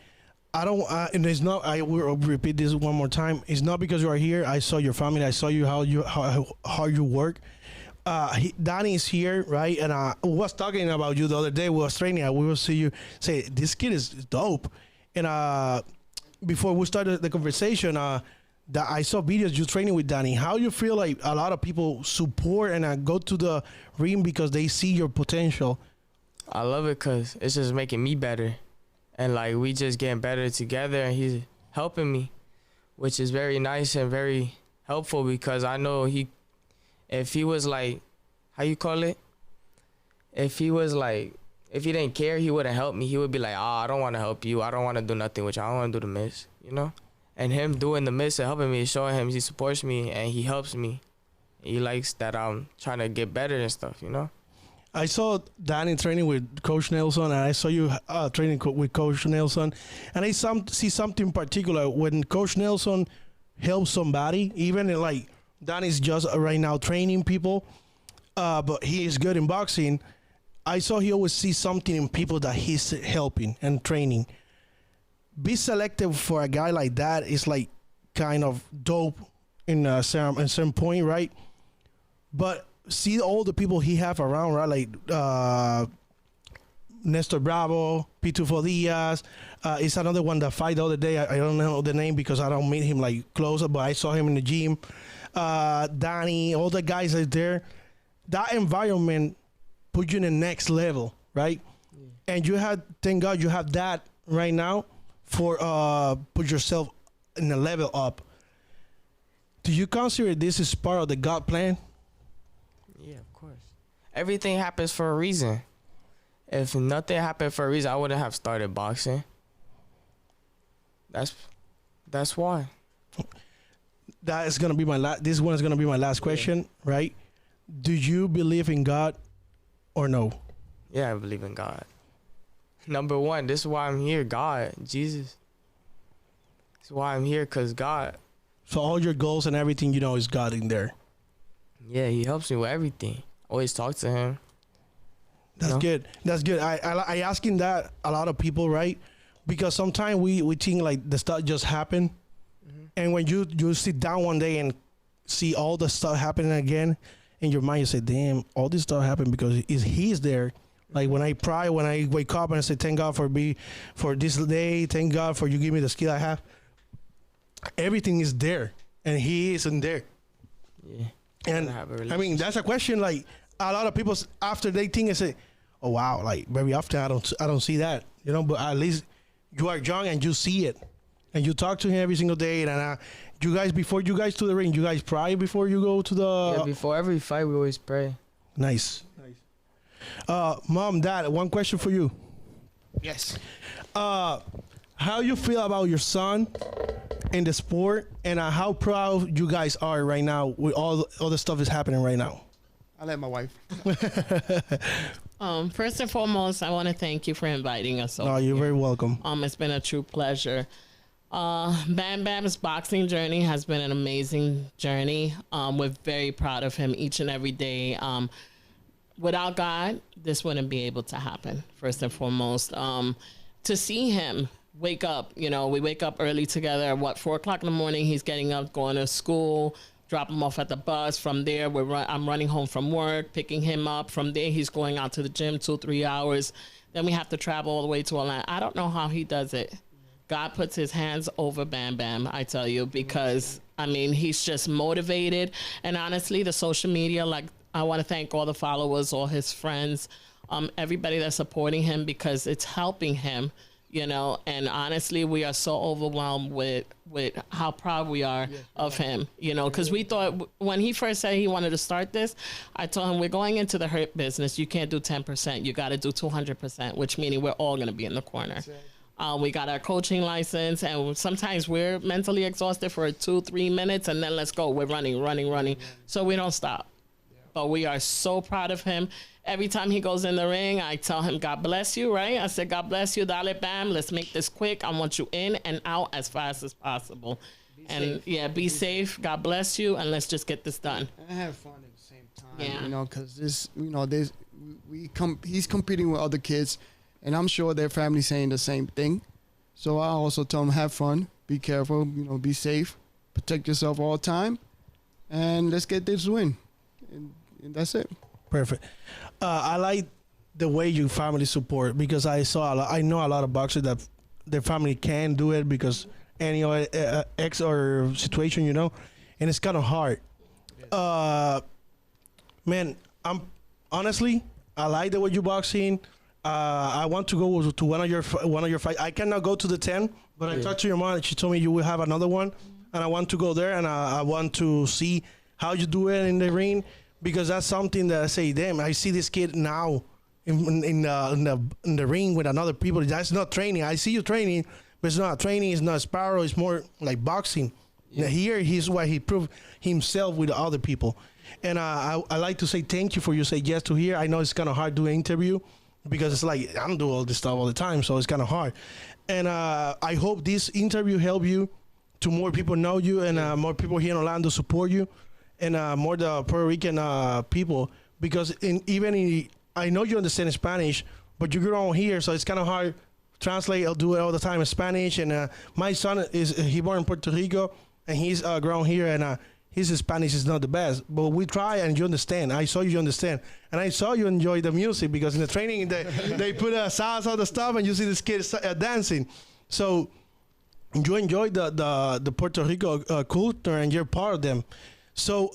I don't, and it's not, I will repeat this one more time. It's not because you are here. I saw your family. I saw you, how you work. Danny is here, right? And I was talking about you the other day. We was training. We will see you say, this kid is dope. And before we started the conversation, that I saw videos you training with Danny. How you feel like a lot of people support and go to the ring because they see your potential? I love it because it's just making me better. And like we just getting better together, and he's helping me, which is very nice and very helpful because I know if he was like, how you call it? If he didn't care, he wouldn't help me. He would be like, I don't want to help you. I don't want to do nothing with you. I don't want to do the miss, you know? And him doing the miss and helping me, showing him he supports me and he helps me. He likes that I'm trying to get better and stuff, you know? I saw Danny training with Coach Nelson, and I saw you training with Coach Nelson. And I see something particular when Coach Nelson helps somebody, even like Danny's just right now training people, but he is good in boxing. I saw he always sees something in people that he's helping and training. Be selective for a guy like that is like kind of dope in some point, right? But see all the people he have around, right? Like Nestor Bravo, Pitufo Diaz. It's another one that fight the other day. I don't know the name because I don't meet him like closer, but I saw him in the gym. Danny, all the guys are there. That environment put you in the next level, right? Yeah. And you had, thank God you have that right now for put yourself in a level up. Do you consider this is part of the God plan? Yeah, of course. Everything happens for a reason. If nothing happened for a reason, I wouldn't have started boxing. That's why. That is gonna be this one is gonna be my last question, right? Do you believe in God or no? Yeah, I believe in God. Number one, this is why I'm here. God, Jesus. This is why I'm here, because God. So all your goals and everything, you know, is God in there. Yeah, he helps me with everything. Always talk to him. That's good. That's good. I asking that a lot of people, right? Because sometimes we think like the stuff just happened. Mm-hmm. And when you sit down one day and see all the stuff happening again in your mind, you say, damn, all this stuff happened because he's there. Like when I pray, when I wake up and I say, thank God for this day. Thank God for you give me the skill I have. Everything is there and he isn't there. Yeah. And I mean, that's a question like a lot of people after they think and say, oh wow, like very often I don't see that, you know, but at least you are young and you see it and you talk to him every single day. And you guys, before you guys to the ring, you guys pray before you go to the... Yeah, before every fight, we always pray. Nice. Mom, Dad, one question for you. Yes. How you feel about your son in the sport, and how proud you guys are right now with all the stuff that's happening right now? I'll let my wife. First and foremost, I want to thank you for inviting us over. No, you're very welcome. It's been a true pleasure. Bam Bam's boxing journey has been an amazing journey. We're very proud of him each and every day. Without God, this wouldn't be able to happen, first and foremost. To see him wake up, we wake up early together. 4 o'clock in the morning, he's getting up, going to school, drop him off at the bus. From there, I'm running home from work, picking him up. From there, he's going out to the gym 2-3 hours. Then we have to travel all the way to Atlanta. I don't know how he does it. God puts his hands over Bam Bam, I tell you, because, he's just motivated. And honestly, the social media, I want to thank all the followers, all his friends, everybody that's supporting him, because it's helping him, you know, and honestly, we are so overwhelmed with how proud we are of him, you know, because we thought when he first said he wanted to start this, I told him, we're going into the hurt business. You can't do 10%. You got to do 200%, which meaning we're all going to be in the corner. We got our coaching license, and sometimes we're mentally exhausted for 2-3 minutes, and then let's go. We're running. So we don't stop. But we are so proud of him. Every time he goes in the ring, I tell him, God bless you, right? I said, God bless you, dale, bam. Let's make this quick. I want you in and out as fast as possible. Be safe. God bless you, and let's just get this done. And have fun at the same time, you know, because this, you know, he's competing with other kids, and I'm sure their family's saying the same thing. So I also tell them, have fun, be careful, you know, be safe, protect yourself all the time, and let's get this win. And that's it. Perfect. I like the way you family support, because I know a lot of boxers that their family can do it because any ex or situation, you know, and it's kind of hard. Man, honestly, I like the way you boxing. I want to go to one of your fights. I cannot go to the 10, but I talked to your mom and she told me you will have another one, and I want to go there, and I want to see how you do it in the ring. Because that's something that I say, damn, I see this kid now in the ring with another people. That's not training. I see you training, but it's not training. It's not sparrow. It's more like boxing. Yeah. Here, he's why he proved himself with other people. And I like to say thank you for you say yes to here. I know it's kind of hard to do an interview because it's like I'm doing all this stuff all the time, so it's kind of hard. And I hope this interview help you to more people know you, and more people here in Orlando support you. And more the Puerto Rican people, because I know you understand Spanish, but you grow on here, so it's kind of hard to translate. I'll do it all the time in Spanish. And my son he born in Puerto Rico, and he's grown here, and his Spanish is not the best, but we try, and you understand. I saw you understand, and I saw you enjoy the music, because in the training they put salsa all the stuff, and you see this kid dancing. So you enjoy the Puerto Rico culture, and you're part of them. So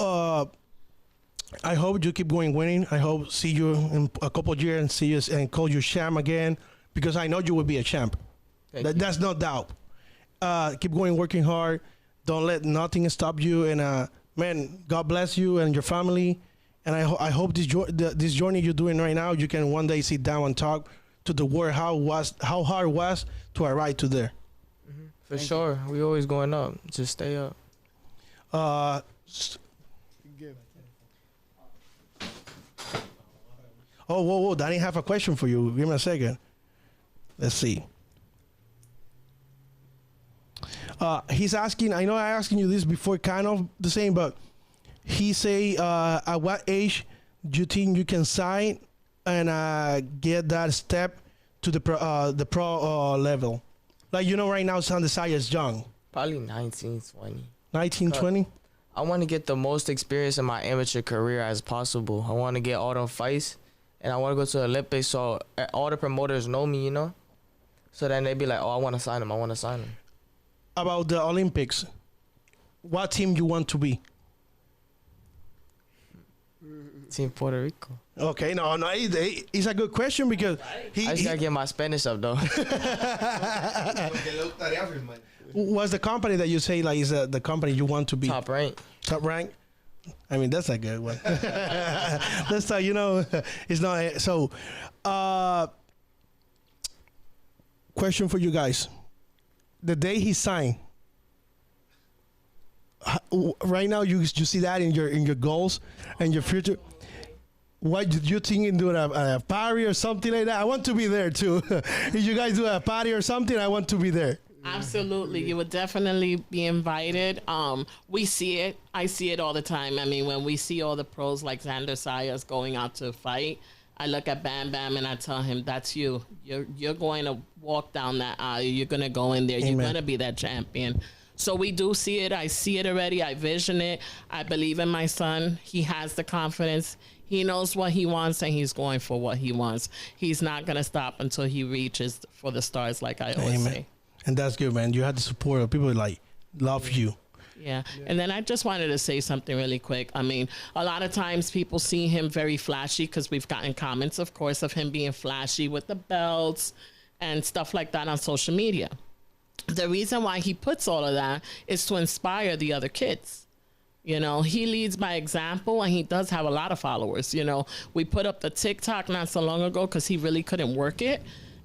I hope you keep going winning. I hope see you in a couple of years and see you and call you champ again, because I know you will be a champ. That's no doubt. Keep going, working hard. Don't let nothing stop you. And man, God bless you and your family. And I hope this journey you're doing right now, you can one day sit down and talk to the world how hard it was to arrive to there. Mm-hmm. For sure, we always going up. Just stay up. Oh, whoa, Danny have a question for you. Give me a second. Let's see. He's asking, I know I asking you this before, kind of the same, but he say, at what age do you think you can sign and get that step to the pro level? Like, you know, right now Sandesaya is young. Probably 19, 20. 19, 20? I want to get the most experience in my amateur career as possible. I want to get all them fights, and I want to go to the Olympics so all the promoters know me, you know? So then they be like, oh, I want to sign him. About the Olympics, what team you want to be? Team Puerto Rico. Okay, no, it's a good question, because I just got to get my Spanish up, though. What's the company that you say like is the company you want to be? Top rank. Top rank? I mean, that's a good one. That's you know, it's not so. Question for you guys: the day he signed, right now you see that in your goals and your future. What did you think in doing a party or something like that? I want to be there too. If you guys do a party or something, I want to be there. Absolutely. You would definitely be invited. We see it. I see it all the time. I mean, when we see all the pros like Xander Sayas going out to fight, I look at Bam Bam and I tell him, that's you. You're going to walk down that aisle. You're going to go in there. Amen. You're going to be that champion. So we do see it. I see it already. I vision it. I believe in my son. He has the confidence. He knows what he wants, and he's going for what he wants. He's not going to stop until he reaches for the stars, like I always say. And that's good, man. You have the support of people like love you. Yeah. And then I just wanted to say something really quick. I mean, a lot of times people see him very flashy, because we've gotten comments, of course, of him being flashy with the belts and stuff like that on social media. The reason why he puts all of that is to inspire the other kids. You know, he leads by example, and he does have a lot of followers. You know, we put up the TikTok not so long ago because he really couldn't work it.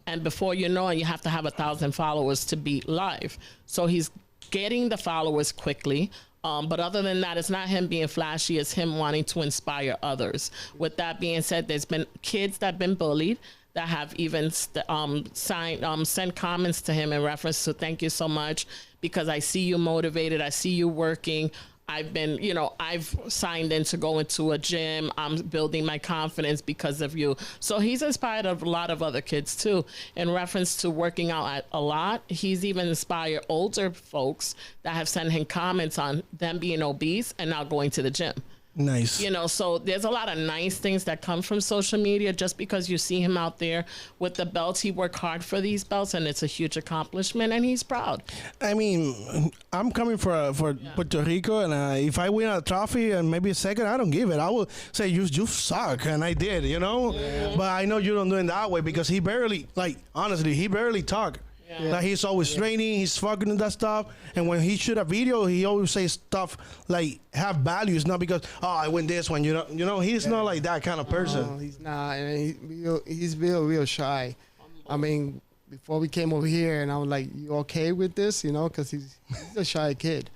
And before you know it, you have to have 1,000 followers to be live. So he's getting the followers quickly. But other than that, it's not him being flashy. It's him wanting to inspire others. With that being said, there's been kids that have been bullied that have even sent comments to him in reference to thank you so much because I see you motivated. I see you working. I've been, you know, I've signed in to go into a gym. I'm building my confidence because of you. So he's inspired a lot of other kids too. In reference to working out a lot, he's even inspired older folks that have sent him comments on them being obese and now going to the gym. Nice. You know, so there's a lot of nice things that come from social media. Just because you see him out there with the belts, he worked hard for these belts, and it's a huge accomplishment, and he's proud. I mean, I'm coming for Puerto Rico, and if I win a trophy and maybe a second, I don't give it. I will say you suck, and I did, you know. Yeah. But I know you don't do it that way because he barely, like, honestly, he barely talk. Yeah. Like he's always training, he's fucking and that stuff. And when he shoot a video, he always says stuff like have values, not because I win this one. You know, he's not like that kind of person. No, he's not, and he's real shy. I mean, before we came over here, and I was like, "You okay with this?" You know, because he's a shy kid.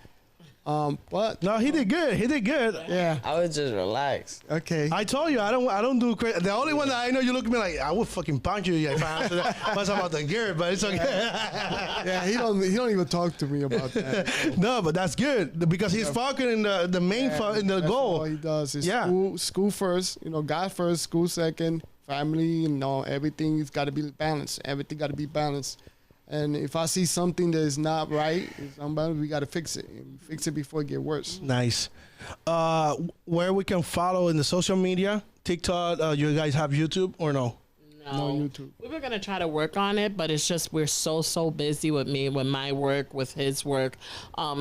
But no, he did good. He did good. Yeah, I would just relax. Okay. I told you I don't do crazy. The only one that I know you look at me like I would fucking punch you if I answer that. What's about the gear, but it's okay. Yeah, he don't even talk to me about that. So. No, but that's good because he's fucking in the main in the goal. All he does is school first. You know, God first, school second, family. You know, everything's got to be balanced. Everything got to be balanced. And if I see something that is not right, we got to fix it. Fix it before it get worse. Nice. Where we can follow in the social media, TikTok, you guys have YouTube or no? No YouTube. We were going to try to work on it, but it's just we're so busy with me, with my work, with his work.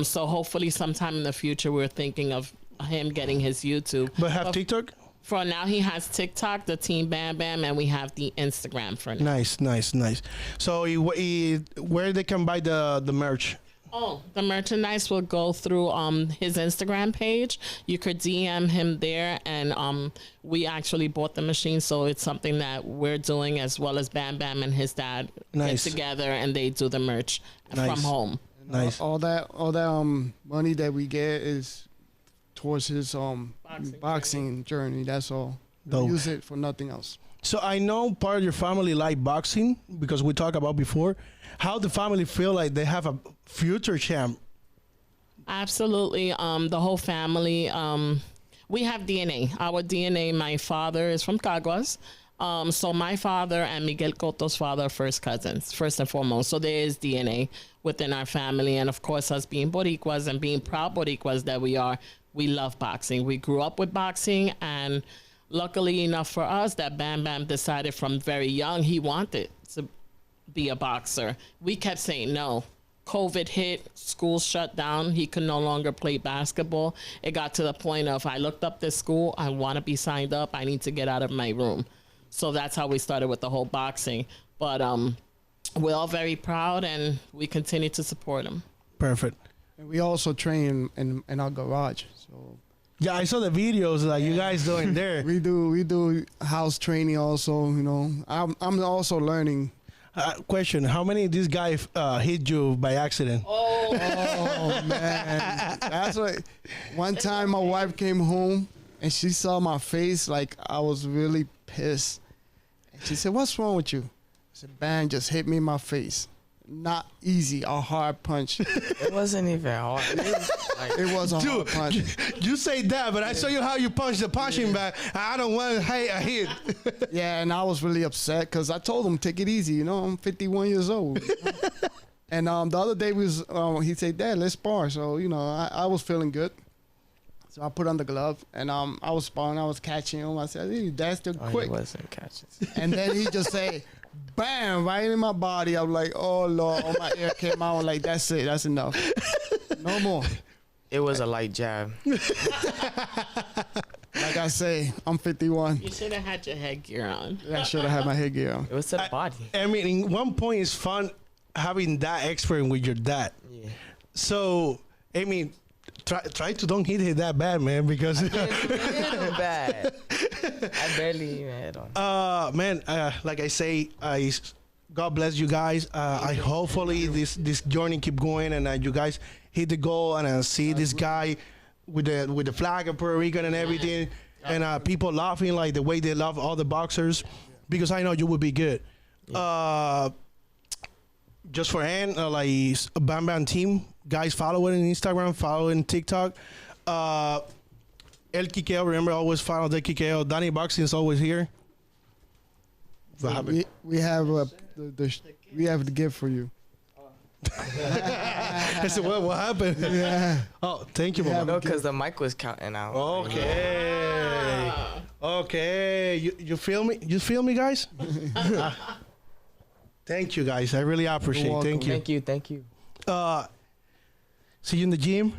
So hopefully sometime in the future we're thinking of him getting his YouTube. But have TikTok? For now, he has TikTok, the Team Bam Bam, and we have the Instagram for now. Nice. So where they can buy the merch? Oh, the merchandise will go through his Instagram page. You could DM him there, and we actually bought the machine, so it's something that we're doing as well as Bam Bam and his dad get together, and they do the merch from home. Nice. All that money that we get is towards his boxing journey. That's all. Don't use it for nothing else. So I know part of your family like boxing because we talked about before. How the family feel like they have a future champ? Absolutely. The whole family. We have DNA. Our DNA. My father is from Caguas. So my father and Miguel Cotto's father are first cousins, first and foremost. So there is DNA within our family. And of course, us being Boricuas and being proud Boricuas that we are, we love boxing. We grew up with boxing, and luckily enough for us that Bam Bam decided from very young he wanted to be a boxer. We kept saying no. COVID hit, school shut down. He could no longer play basketball. It got to the point of I looked up this school. I want to be signed up. I need to get out of my room. So that's how we started with the whole boxing. But we're all very proud, and we continue to support him. Perfect. And we also train in our garage. So yeah, I saw the videos like you guys doing there. we do house training also. You know, I'm also learning. Question: how many of these guys hit you by accident? Oh man, that's what. One time my wife came home and she saw my face like I was really pissed. And she said, "What's wrong with you?" I said, "Bang just hit me in my face. Not easy, a hard punch." It wasn't even hard. It was a hard punch. You say that, but I saw you how you punch the punching bag. I don't want a hit. Yeah, and I was really upset because I told him, take it easy. You know, I'm 51 years old. And the other day he said, "Dad, let's spar." So, you know, I was feeling good. So I put on the glove, and I was sparring. I was catching him. I said, "Hey, Dad's still quick." He wasn't catching. And then he just say, bam, right in my body. I was like, oh, Lord. All my air came out. I was like, that's it. That's enough. No more. It was a light jab. Like I I say? I'm 51. You should have had your headgear on. I should have had my headgear on. It was to the body. I mean, in one point, it's fun having that experience with your dad. Yeah. So, I mean, try to don't hit it that bad, man, because Bad. I barely even had on. man, like I say, God bless you guys. I hopefully this journey keep going and you guys hit the goal and see this guy with the flag of Puerto Rico and everything, and people laughing like the way they love all the boxers, because I know you will be good. Just for hand, like Bam Bam team guys, follow it on Instagram, follow it on TikTok. ELKIKEO, remember, always follow the Kikeo. Danny Boxing is always here. We have we have the gift for you. I said, what happened? Yeah. Oh, thank you, Mama. No, because the mic was counting out. Okay. Okay. You feel me? You feel me, guys? Thank you, guys. I really appreciate it. Thank you. Thank you. See you in the gym.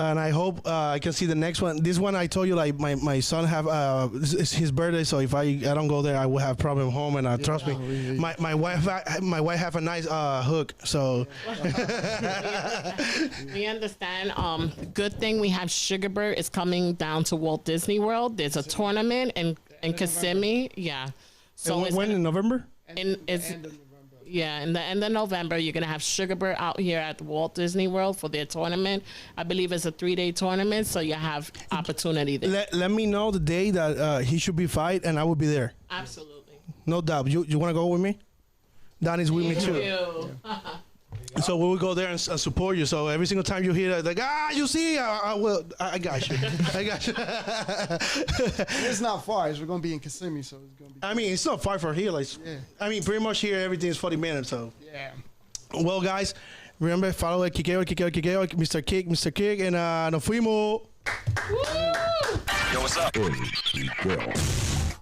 And I hope I can see the next one. This one I told you, like my son have it's his birthday, so if I don't go there, I will have problem home. And trust me, my wife have a nice hook. So we understand. Good thing we have Sugarbird is coming down to Walt Disney World. There's a tournament in Kissimmee. Yeah. So when in November? Yeah, in the end of November, you're going to have Sugarbird out here at the Walt Disney World for their tournament. I believe it's a 3-day tournament, so you have opportunity there. Let me know the day that he should be fight, and I will be there. Absolutely. No doubt. You want to go with me? Donnie's with me, too. Yeah. So we will go there and support you. So every single time you hear that, like, you see, I got you. I got you. It's not far. We're going to be in Kissimmee, so it's going to be... I mean, it's not far from here. Like, Yeah. I mean, pretty much here, everything is 40 minutes. So, Yeah. well, guys, remember, follow it, Kikeo, Mr. Kick, and nos fuimos. Yo, what's up?